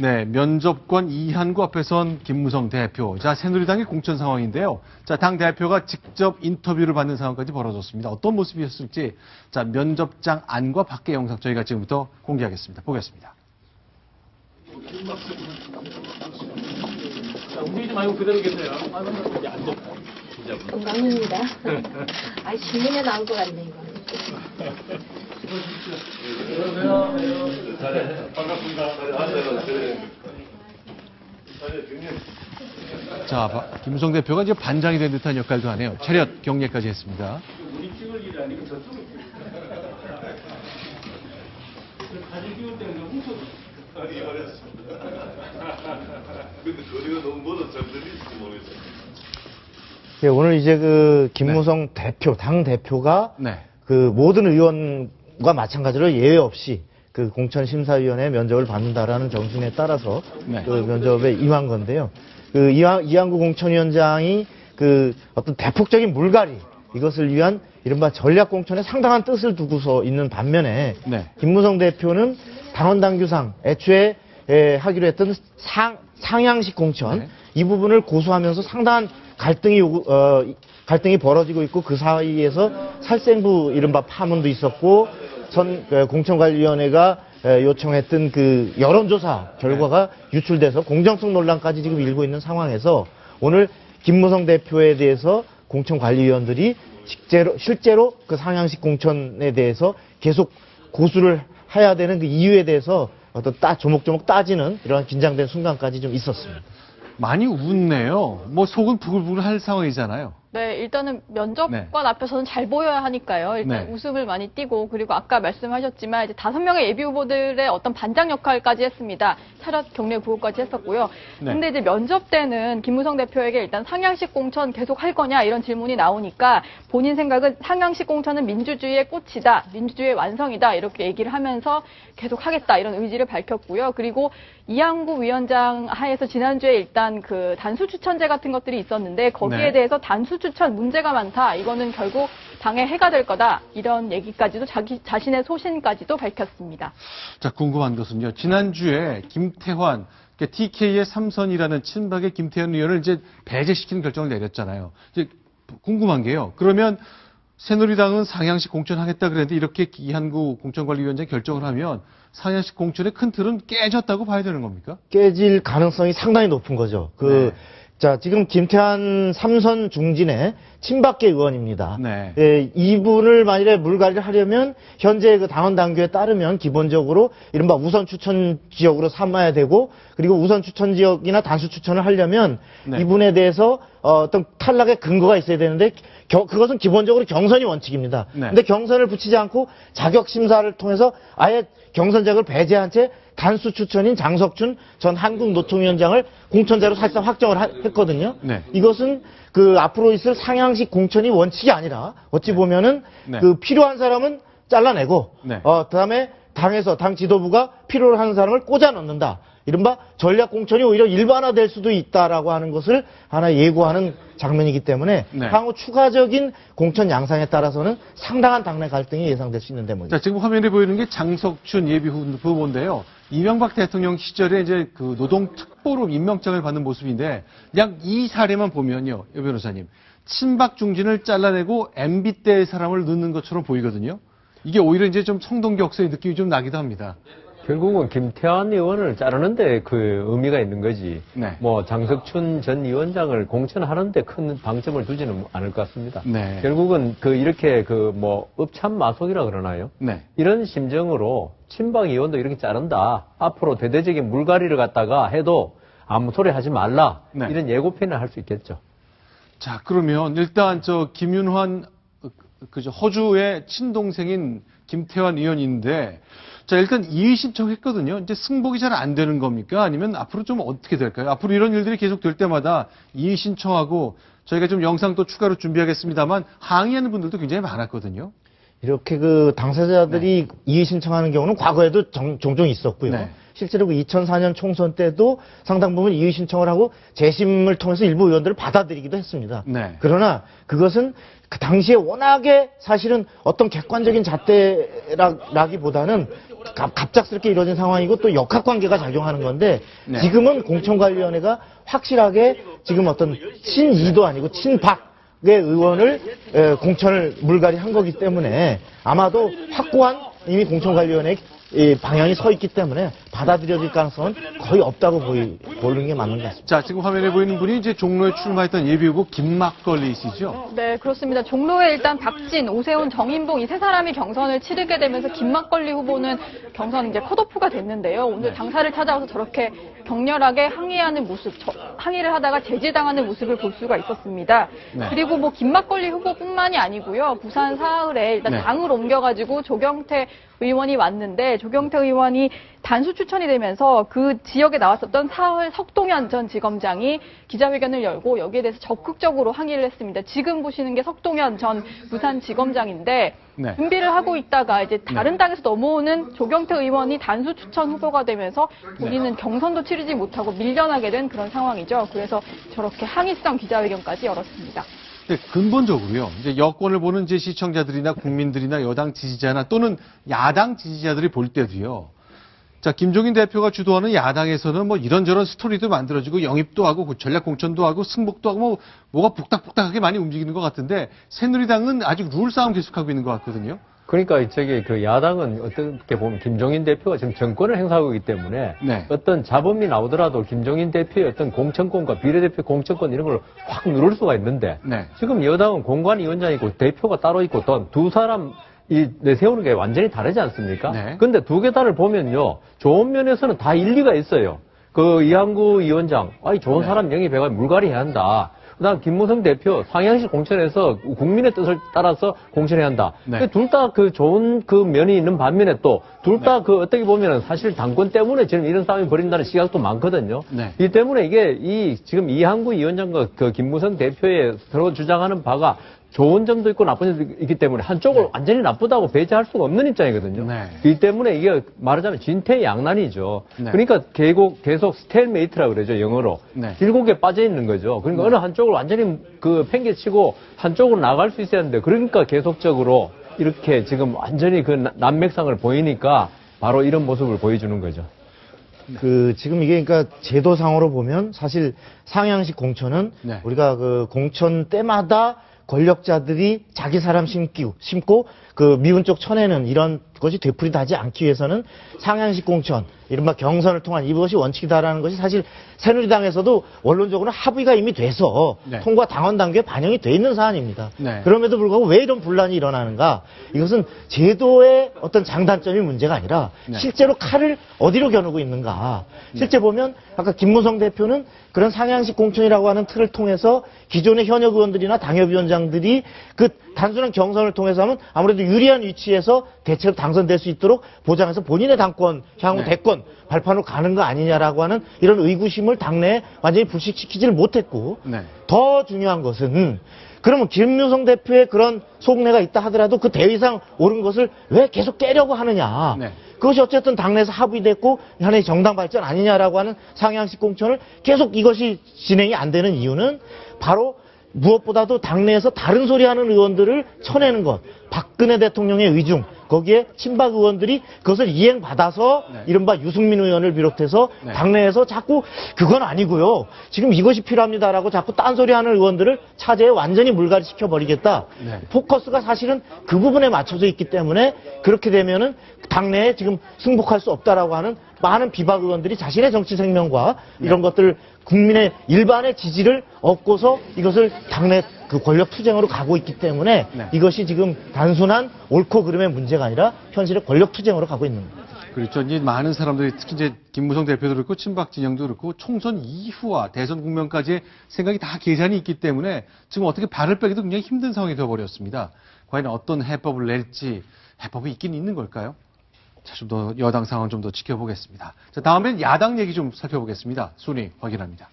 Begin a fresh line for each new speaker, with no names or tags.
네, 면접관 이한구 앞에 선 김무성 대표. 자, 새누리당의 공천 상황인데요. 자, 당 대표가 직접 인터뷰를 받는 상황까지 벌어졌습니다. 어떤 모습이었을지, 자, 면접장 안과 밖의 영상 저희가 지금부터 공개하겠습니다. 보겠습니다.
자, 움직이지 말고 그대로 계세요. 이제 앉아.
건강입니다. 아, 질문에 나올 것 같네, 이거.
자, 김무성 대표가 이제 반장이 된 듯한 역할도 하네요. 차렷 경례까지 했습니다.
우리 찍을 일이 아니고 저쪽에. 사진 찍을 때는 좀 훔쳐도.
아니, 말했습니다. 근데 거리가 너무 멀어서 잘 들릴지 모르겠어요.
예, 오늘 이제 그 김무성 대표, 당 대표가
네.
그 모든 의원과 마찬가지로 예외 없이 그 공천심사위원회 면접을 받는다라는 정신에 따라서
네.
그 면접에 임한 건데요. 그 이한구 공천위원장이 그 어떤 대폭적인 물갈이 이것을 위한 이른바 전략공천에 상당한 뜻을 두고서 있는 반면에
네.
김무성 대표는 당원당규상 애초에 하기로 했던 상향식 공천
네.
이 부분을 고수하면서 상당한 갈등이 벌어지고 있고 그 사이에서 살생부 이른바 파문도 있었고 공천관리위원회가 요청했던 그 여론조사 결과가 유출돼서 공정성 논란까지 지금 일고 있는 상황에서 오늘 김무성 대표에 대해서 공천관리위원들이 실제로 그 상향식 공천에 대해서 계속 고수를 해야 되는 그 이유에 대해서 어떤 조목조목 따지는 이러한 긴장된 순간까지 좀 있었습니다.
많이 웃네요. 뭐 속은 부글부글 할 상황이잖아요.
네, 일단은 면접관 앞에서는 잘 보여야 하니까요. 일단
네.
웃음을 많이 띠고 그리고 아까 말씀하셨지만 이제 5명의 예비 후보들의 어떤 반장 역할까지 했습니다. 차렷 경례 구호까지 했었고요.
네.
근데 이제 면접 때는 김무성 대표에게 일단 상향식 공천 계속 할 거냐 이런 질문이 나오니까 본인 생각은 상향식 공천은 민주주의의 꽃이다, 민주주의의 완성이다 이렇게 얘기를 하면서 계속 하겠다 이런 의지를 밝혔고요. 그리고 이한구 위원장 하에서 지난주에 일단 그 단수 추천제 같은 것들이 있었는데 거기에
네.
대해서 단수 추천 문제가 많다. 이거는 결국 당에 해가 될 거다. 이런 얘기까지도 자신의 소신까지도 밝혔습니다.
자, 궁금한 것은요. 지난주에 김태환, TK의 3선이라는 친박의 김태환 의원을 이제 배제시키는 결정을 내렸잖아요. 이제 궁금한 게요. 그러면 새누리당은 상향식 공천하겠다 그랬는데 이렇게 이한구 공천관리위원장이 결정을 하면 상향식 공천의 큰 틀은 깨졌다고 봐야 되는 겁니까?
깨질 가능성이 상당히 높은 거죠. 자, 지금 김태환 3선 중진의 친박계 의원입니다.
네.
이분을 만일에 물갈이를 하려면 현재 그 당원 당규에 따르면 기본적으로 이른바 우선 추천 지역으로 삼아야 되고 그리고 우선 추천 지역이나 단수 추천을 하려면
네.
이분에 대해서 어떤 탈락의 근거가 있어야 되는데 그것은 기본적으로 경선이 원칙입니다.
네.
근데 경선을 붙이지 않고 자격 심사를 통해서 아예 경선 자격을 배제한 채 단수 추천인 장석춘 전 한국노총위원장을 공천자로 사실상 확정을 했거든요.
네.
이것은 그 앞으로 있을 상향식 공천이 원칙이 아니라 어찌 보면은
네.
그 필요한 사람은 잘라내고
네.
그다음에 당 지도부가 필요로 하는 사람을 꽂아 넣는다. 이른바 전략 공천이 오히려 일반화될 수도 있다라고 하는 것을 하나 예고하는 장면이기 때문에
네.
향후 추가적인 공천 양상에 따라서는 상당한 당내 갈등이 예상될 수 있는 대목입니다.
자, 지금 화면에 보이는 게 장석춘 예비 후보인데요. 이명박 대통령 시절에 이제 그 노동특보로 임명장을 받는 모습인데, 그냥 이 사례만 보면요, 여 변호사님, 친박 중진을 잘라내고 MB 때의 사람을 넣는 것처럼 보이거든요. 이게 오히려 이제 좀 성동격서의 느낌이 좀 나기도 합니다.
결국은 김태환 의원을 자르는데 그 의미가 있는 거지.
네.
뭐 장석춘 전 위원장을 공천하는데 큰 방점을 두지는 않을 것 같습니다.
네.
결국은 이렇게 읍참마속이라 그러나요?
네.
이런 심정으로 친박 의원도 이렇게 자른다. 앞으로 대대적인 물갈이를 갖다가 해도 아무 소리 하지 말라.
네.
이런 예고편을 할 수 있겠죠.
자, 그러면 일단 김윤환 허주의 친동생인 김태환 의원인데, 자, 일단 이의 신청했거든요. 이제 승복이 잘 안 되는 겁니까? 아니면 앞으로 좀 어떻게 될까요? 앞으로 이런 일들이 계속 될 때마다 이의 신청하고 저희가 좀 영상 또 추가로 준비하겠습니다만 항의하는 분들도 굉장히 많았거든요.
이렇게 그 당사자들이 이의 신청하는 경우는 과거에도 종종 있었고요.
네.
실제로 그 2004년 총선 때도 상당 부분 이의 신청을 하고 재심을 통해서 일부 의원들을 받아들이기도 했습니다.
네.
그러나 그것은 그 당시에 워낙에 사실은 어떤 객관적인 잣대라기보다는 갑작스럽게 이루어진 상황이고 또 역학관계가 작용하는 건데
네.
지금은 공천관리위원회가 확실하게 지금 어떤 친이도 아니고 친박 의 의원을 공천을 물갈이 한 거기 때문에 아마도 확고한 이미 공천관리위원회의 방향이 서 있기 때문에 받아들여질 가능성은 거의 없다고 보는 게 맞는 것 같습니다.
자, 지금 화면에 보이는 분이 이제 종로에 출마했던 예비후보 김막걸리시죠?
네, 그렇습니다. 종로에 일단 박진, 오세훈, 정인봉 이 세 사람이 경선을 치르게 되면서 김막걸리 후보는 경선 이제 컷오프가 됐는데요. 오늘
네.
당사를 찾아와서 저렇게 격렬하게 항의하는 모습, 항의를 하다가 제지당하는 모습을 볼 수가 있었습니다.
네.
그리고 뭐 김막걸리 후보뿐만이 아니고요. 부산 사흘에 일단
네.
당을 옮겨가지고 조경태 의원이 왔는데 조경태 의원이 단수 추천이 되면서 그 지역에 나왔었던 사흘 석동현 전 지검장이 기자회견을 열고 여기에 대해서 적극적으로 항의를 했습니다. 지금 보시는 게 석동현 전 부산지검장인데
네.
준비를 하고 있다가 이제 다른 당에서 넘어오는 조경태 의원이 단수 추천 후보가 되면서 본인은 경선도 치르지 못하고 밀려나게 된 그런 상황이죠. 그래서 저렇게 항의성 기자회견까지 열었습니다.
근데 근본적으로요, 이제 여권을 보는 이제 시청자들이나 국민들이나 여당 지지자나 또는 야당 지지자들이 볼 때도요, 자, 김종인 대표가 주도하는 야당에서는 뭐 이런저런 스토리도 만들어지고 영입도 하고 전략 공천도 하고 승복도 하고 뭐가 복닥복닥하게 많이 움직이는 것 같은데 새누리당은 아직 룰 싸움 계속하고 있는 것 같거든요.
그러니까 저기 그 야당은 어떻게 보면 김종인 대표가 지금 정권을 행사하고 있기 때문에
네.
어떤 잡음이 나오더라도 김종인 대표의 어떤 공천권과 비례대표 공천권 이런 걸 확 누를 수가 있는데
네.
지금 여당은 공관위원장이고 대표가 따로 있고 또 두 사람 내세우는 게 완전히 다르지 않습니까?
네.
근데 두 개 다를 보면요. 좋은 면에서는 다 일리가 있어요. 그 이한구 위원장, 좋은 사람 영입해가 물갈이 해야 한다. 그다음 김무성 대표 상향식 공천에서 국민의 뜻을 따라서 공천해야 한다.
네.
둘 다 그 좋은 그 면이 있는 반면에 또 둘 다 그 어떻게 보면은 사실 당권 때문에 지금 이런 싸움이 벌인다는 시각도 많거든요.
네.
이 때문에 이게 지금 이한구 위원장과 그 김무성 대표의 서로 주장하는 바가 좋은 점도 있고 나쁜 점도 있기 때문에 한쪽을 완전히 나쁘다고 배제할 수가 없는 입장이거든요.
네.
이 때문에 이게 말하자면 진퇴양난이죠.
네.
그러니까 계속 스텔메이트라고 그러죠, 영어로.
네.
길고개 빠져 있는 거죠. 그러니까 어느 한쪽을 완전히 그 팽개치고 한쪽으로 나갈 수 있어야 하는데 그러니까 계속적으로 이렇게 지금 완전히 그 난맥상을 보이니까 바로 이런 모습을 보여주는 거죠.
지금 이게 그러니까 제도상으로 보면 사실 상향식 공천은
네.
우리가 그 공천 때마다 권력자들이 자기 사람 심고 그 미운 쪽 쳐내는 이런 것이 되풀이되지 않기 위해서는 상향식 공천, 이른바 경선을 통한 이것이 원칙이다라는 것이 사실 새누리당에서도 원론적으로 합의가 이미 돼서
네.
통과 당원 단계에 반영이 돼 있는 사안입니다.
네.
그럼에도 불구하고 왜 이런 분란이 일어나는가? 이것은 제도의 어떤 장단점이 문제가 아니라
네.
실제로 칼을 어디로 겨누고 있는가? 실제 보면 아까 김무성 대표는 그런 상향식 공천이라고 하는 틀을 통해서 기존의 현역 의원들이나 당협위원장들이 그 단순한 경선을 통해서 하면 아무래도 유리한 위치에서 대체로 당선될 수 있도록 보장해서 본인의 당권, 향후
네.
대권 발판으로 가는 거 아니냐라고 하는 이런 의구심을 당내에 완전히 불식시키지를 못했고
네.
더 중요한 것은 그러면 김무성 대표의 그런 속내가 있다 하더라도 그 대위 이상 오른 것을 왜 계속 깨려고 하느냐.
네.
그것이 어쨌든 당내에서 합의됐고 하나의 정당 발전 아니냐라고 하는 상향식 공천을 계속 이것이 진행이 안 되는 이유는 바로 무엇보다도 당내에서 다른 소리 하는 의원들을 쳐내는 것. 박근혜 대통령의 의중, 거기에 친박 의원들이 그것을 이행받아서
네.
이른바 유승민 의원을 비롯해서
네.
당내에서 자꾸 그건 아니고요. 지금 이것이 필요합니다라고 자꾸 딴소리 하는 의원들을 차제에 완전히 물갈이 시켜버리겠다.
네.
포커스가 사실은 그 부분에 맞춰져 있기 때문에 그렇게 되면은 당내에 지금 승복할 수 없다라고 하는 많은 비박 의원들이 자신의 정치 생명과 이런 것들을 국민의 일반의 지지를 얻고서 이것을 당내 그 권력 투쟁으로 가고 있기 때문에
네.
이것이 지금 단순한 옳고 그름의 문제가 아니라 현실의 권력 투쟁으로 가고 있는 겁니다.
그렇죠. 이제 많은 사람들이 특히 이제 김무성 대표도 그렇고 친박 진영도 그렇고 총선 이후와 대선 국면까지의 생각이 다 계산이 있기 때문에 지금 어떻게 발을 빼기도 굉장히 힘든 상황이 되어버렸습니다. 과연 어떤 해법을 낼지 해법이 있긴 있는 걸까요? 자, 좀 더 여당 상황 좀 더 지켜보겠습니다. 자, 다음엔 야당 얘기 좀 살펴보겠습니다. 순위 확인합니다.